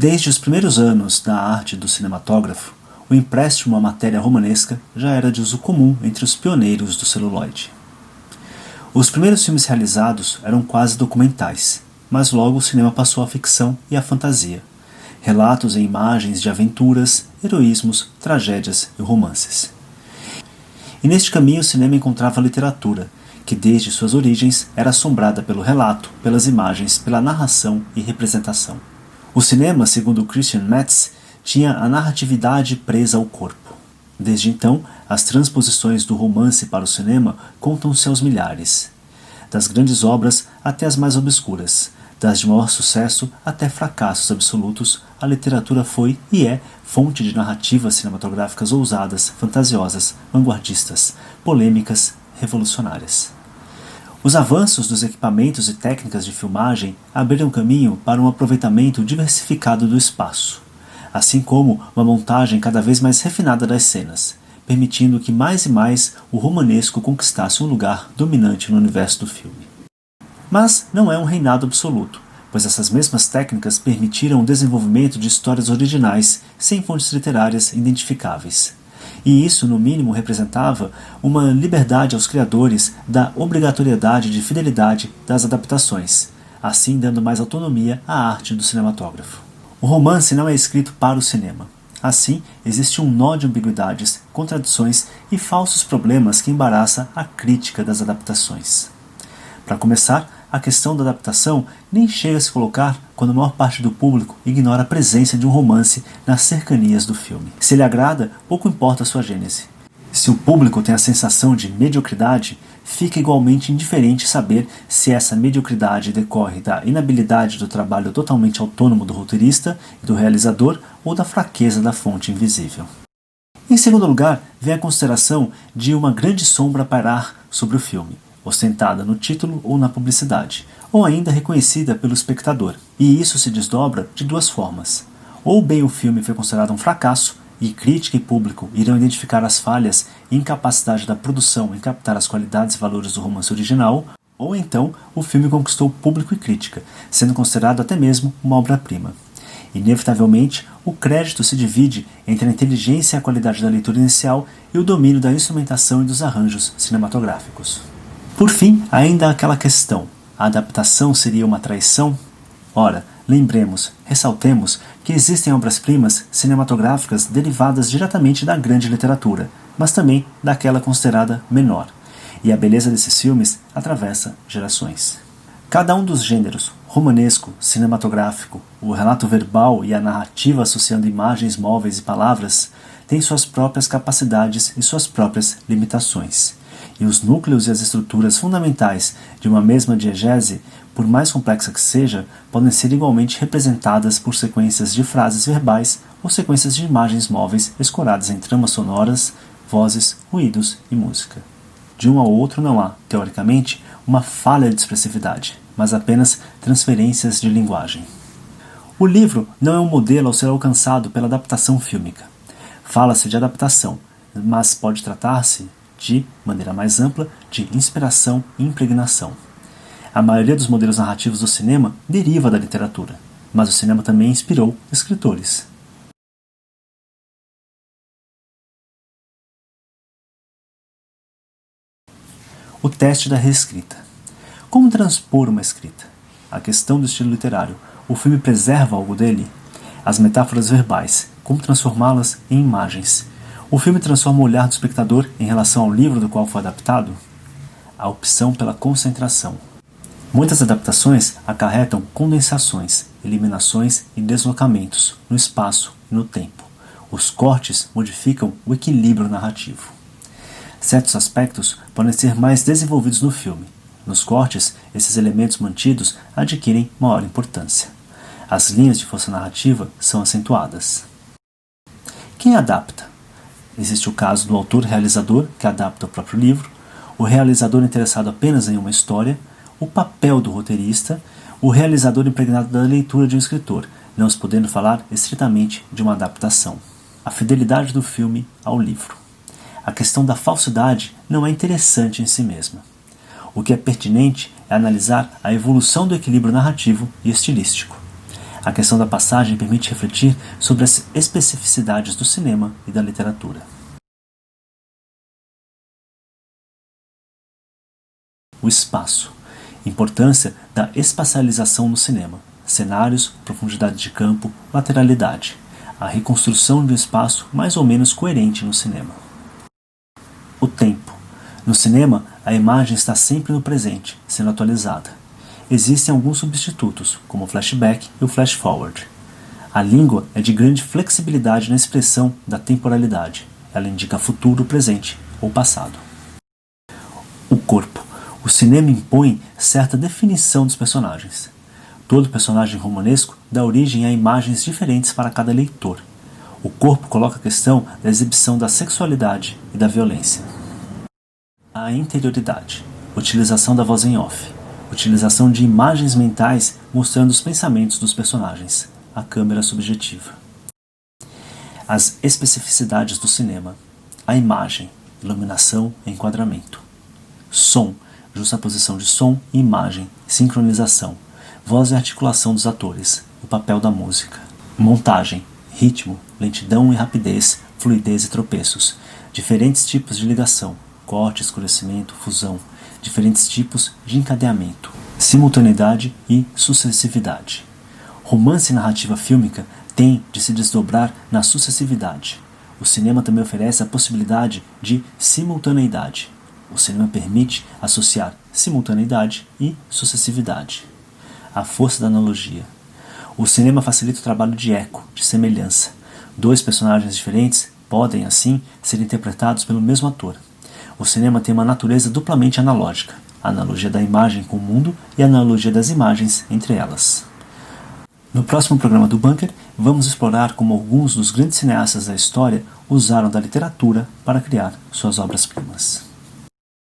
Desde os primeiros anos da arte do cinematógrafo, o empréstimo à matéria romanesca já era de uso comum entre os pioneiros do celuloide. Os primeiros filmes realizados eram quase documentais, mas logo o cinema passou à ficção e à fantasia, relatos e imagens de aventuras, heroísmos, tragédias e romances. E neste caminho o cinema encontrava a literatura, que desde suas origens era assombrada pelo relato, pelas imagens, pela narração e representação. O cinema, segundo Christian Metz, tinha a narratividade presa ao corpo. Desde então, as transposições do romance para o cinema contam-se aos milhares. Das grandes obras até as mais obscuras, das de maior sucesso até fracassos absolutos, a literatura foi e é fonte de narrativas cinematográficas ousadas, fantasiosas, vanguardistas, polêmicas, revolucionárias. Os avanços dos equipamentos e técnicas de filmagem abriram caminho para um aproveitamento diversificado do espaço, assim como uma montagem cada vez mais refinada das cenas, permitindo que mais e mais o romanesco conquistasse um lugar dominante no universo do filme. Mas não é um reinado absoluto, pois essas mesmas técnicas permitiram o desenvolvimento de histórias originais sem fontes literárias identificáveis. E isso, no mínimo, representava uma liberdade aos criadores da obrigatoriedade de fidelidade das adaptações, assim dando mais autonomia à arte do cinematógrafo. O romance não é escrito para o cinema. Assim, existe um nó de ambiguidades, contradições e falsos problemas que embaraça a crítica das adaptações. Para começar, a questão da adaptação nem chega a se colocar quando a maior parte do público ignora a presença de um romance nas cercanias do filme. Se ele agrada, pouco importa a sua gênese. Se o público tem a sensação de mediocridade, fica igualmente indiferente saber se essa mediocridade decorre da inabilidade do trabalho totalmente autônomo do roteirista e do realizador ou da fraqueza da fonte invisível. Em segundo lugar, vem a consideração de uma grande sombra a pairar sobre o filme, ostentada no título ou na publicidade, ou ainda reconhecida pelo espectador. E isso se desdobra de duas formas. Ou bem o filme foi considerado um fracasso, e crítica e público irão identificar as falhas e incapacidade da produção em captar as qualidades e valores do romance original, ou então o filme conquistou público e crítica, sendo considerado até mesmo uma obra-prima. Inevitavelmente, o crédito se divide entre a inteligência e a qualidade da leitura inicial e o domínio da instrumentação e dos arranjos cinematográficos. Por fim, ainda há aquela questão: a adaptação seria uma traição? Ora, lembremos, ressaltemos que existem obras-primas cinematográficas derivadas diretamente da grande literatura, mas também daquela considerada menor, e a beleza desses filmes atravessa gerações. Cada um dos gêneros, romanesco, cinematográfico, o relato verbal e a narrativa associando imagens móveis e palavras, tem suas próprias capacidades e suas próprias limitações. E os núcleos e as estruturas fundamentais de uma mesma diegese, por mais complexa que seja, podem ser igualmente representadas por sequências de frases verbais ou sequências de imagens móveis escoradas em tramas sonoras, vozes, ruídos e música. De um ao outro não há, teoricamente, uma falha de expressividade, mas apenas transferências de linguagem. O livro não é um modelo ao ser alcançado pela adaptação fílmica. Fala-se de adaptação, mas pode tratar-se, de maneira mais ampla, de inspiração e impregnação. A maioria dos modelos narrativos do cinema deriva da literatura, mas o cinema também inspirou escritores. O teste da reescrita. Como transpor uma escrita? A questão do estilo literário. O filme preserva algo dele? As metáforas verbais. Como transformá-las em imagens? O filme transforma o olhar do espectador em relação ao livro do qual foi adaptado? A opção pela concentração. Muitas adaptações acarretam condensações, eliminações e deslocamentos no espaço e no tempo. Os cortes modificam o equilíbrio narrativo. Certos aspectos podem ser mais desenvolvidos no filme. Nos cortes, esses elementos mantidos adquirem maior importância. As linhas de força narrativa são acentuadas. Quem adapta? Existe o caso do autor-realizador, que adapta o próprio livro, o realizador interessado apenas em uma história, o papel do roteirista, o realizador impregnado da leitura de um escritor, não se podendo falar estritamente de uma adaptação. A fidelidade do filme ao livro. A questão da falsidade não é interessante em si mesma. O que é pertinente é analisar a evolução do equilíbrio narrativo e estilístico. A questão da passagem permite refletir sobre as especificidades do cinema e da literatura. O espaço. Importância da espacialização no cinema. Cenários, profundidade de campo, lateralidade. A reconstrução de um espaço mais ou menos coerente no cinema. O tempo. No cinema, a imagem está sempre no presente, sendo atualizada. Existem alguns substitutos, como o flashback e o flash forward. A língua é de grande flexibilidade na expressão da temporalidade. Ela indica futuro, presente ou passado. O corpo. O cinema impõe certa definição dos personagens. Todo personagem romanesco dá origem a imagens diferentes para cada leitor. O corpo coloca a questão da exibição da sexualidade e da violência. A interioridade. Utilização da voz em off. Utilização de imagens mentais mostrando os pensamentos dos personagens. A câmera subjetiva. As especificidades do cinema. A imagem, iluminação e enquadramento. Som, justaposição de som e imagem, sincronização, voz e articulação dos atores, o papel da música. Montagem, ritmo, lentidão e rapidez, fluidez e tropeços, diferentes tipos de ligação, corte, escurecimento, fusão, diferentes tipos de encadeamento, simultaneidade e sucessividade. Romance e narrativa fílmica têm de se desdobrar na sucessividade. O cinema também oferece a possibilidade de simultaneidade. O cinema permite associar simultaneidade e sucessividade. A força da analogia. O cinema facilita o trabalho de eco, de semelhança. Dois personagens diferentes podem, assim, ser interpretados pelo mesmo ator. O cinema tem uma natureza duplamente analógica, a analogia da imagem com o mundo e a analogia das imagens entre elas. No próximo programa do Bunker, vamos explorar como alguns dos grandes cineastas da história usaram da literatura para criar suas obras-primas.